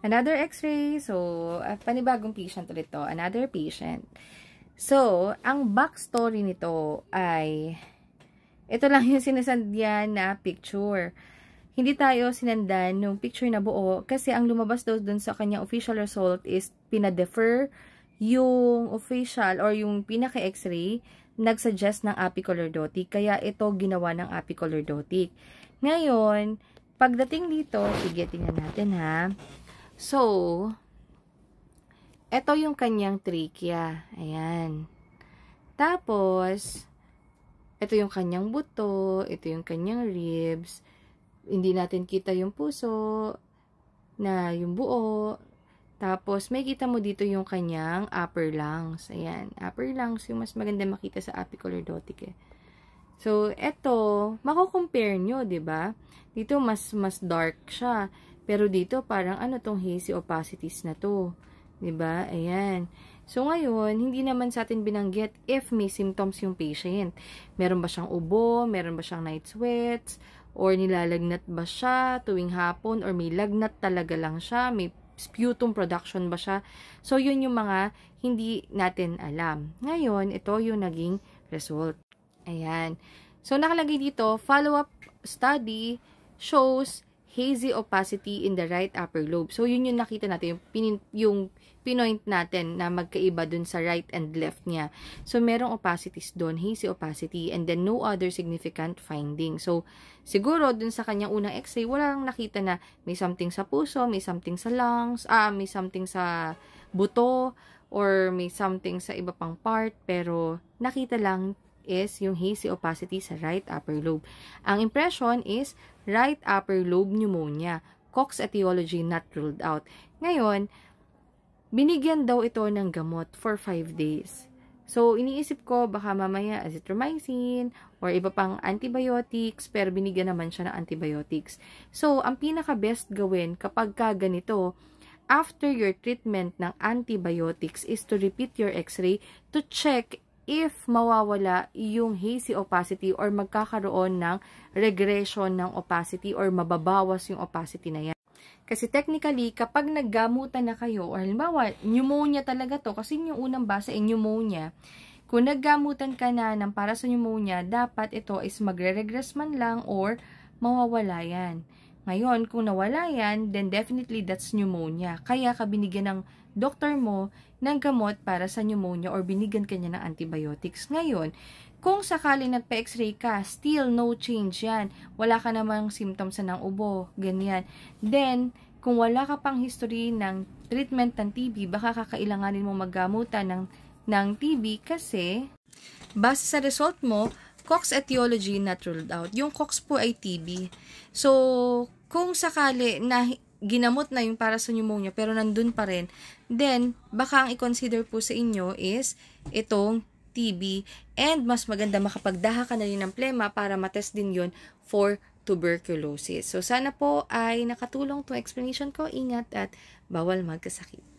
Another x-ray. So, panibagong patient ulit to. Another patient. So, ang backstory nito ay, ito lang yung sinasandyan na picture. Hindi tayo sinandan ng picture na buo kasi ang lumabas daw dun sa kanyang official result is pinadefer yung official or yung pinaka-x-ray nagsuggest ng apicolordotic. Kaya ito ginawa ng apicolordotic. Ngayon, pagdating dito, sige, tingnan natin ha. So, ito yung kanyang trachea. Ayan. Tapos, ito yung kanyang buto, ito yung kanyang ribs. Hindi natin kita yung puso, na yung buo. Tapos, may kita mo dito yung kanyang upper lungs. Ayan. Upper lungs, yung mas maganda makita sa apicolordotic eh. So, ito, mako-compare nyo, diba? Dito, mas dark siya. Pero dito, parang ano tong hazy opacities na to. Diba? Ayan. So, ngayon, hindi naman sa atin binanggit if may symptoms yung patient. Meron ba siyang ubo? Meron ba siyang night sweats? Or nilalagnat ba siya tuwing hapon? Or may lagnat talaga lang siya? May sputum production ba siya? So, yun yung mga hindi natin alam. Ngayon, ito yung naging result. Ayan. So, nakalagay dito, follow-up study shows hazy opacity in the right upper lobe. So, yun yung nakita natin, yung pinoint natin na magkaiba dun sa right and left niya. So, merong opacities dun, hazy opacity, and then no other significant finding. So, siguro dun sa kanyang unang x-ray, wala lang nakita na may something sa puso, may something sa lungs, may something sa buto, or may something sa iba pang part, pero nakita lang is yung hazy opacity sa right upper lobe. Ang impression is right upper lobe pneumonia. Cox etiology not ruled out. Ngayon, binigyan daw ito ng gamot for 5 days. So, iniisip ko baka mamaya azithromycin or iba pang antibiotics, pero binigyan naman siya ng antibiotics. So, ang pinaka-best gawin kapag ka ganito, after your treatment ng antibiotics is to repeat your x-ray to check if mawawala yung hazy opacity or magkakaroon ng regression ng opacity or mababawas yung opacity na yan. Kasi technically, kapag naggamutan na kayo, or halimbawa, pneumonia talaga to, kasi yung unang base ay pneumonia, kung naggamutan ka na ng para sa pneumonia, dapat ito is magre-regress man lang or mawawala yan. Ngayon, kung nawala yan, then definitely that's pneumonia. Kaya ka binigyan ng doktor mo ng gamot para sa pneumonia or binigyan ka niya ng antibiotics. Ngayon, kung sakali nagpa-x-ray ka, still no change yan. Wala ka namang symptoms ng ubo, ganyan. Then, kung wala ka pang history ng treatment ng TB, baka kakailanganin mo maggamutan ng TB kasi base sa result mo, Cox etiology not ruled out. Yung Cox po ay TB. So, kung sakali na ginamot na yung para sa pneumonia pero nandun pa rin, then baka ang i-consider po sa inyo is itong TB, and mas maganda makapagdaha ka na rin ng plema para matest din yun for tuberculosis. So, sana po ay nakatulong to explanation ko. Ingat at bawal magkasakit.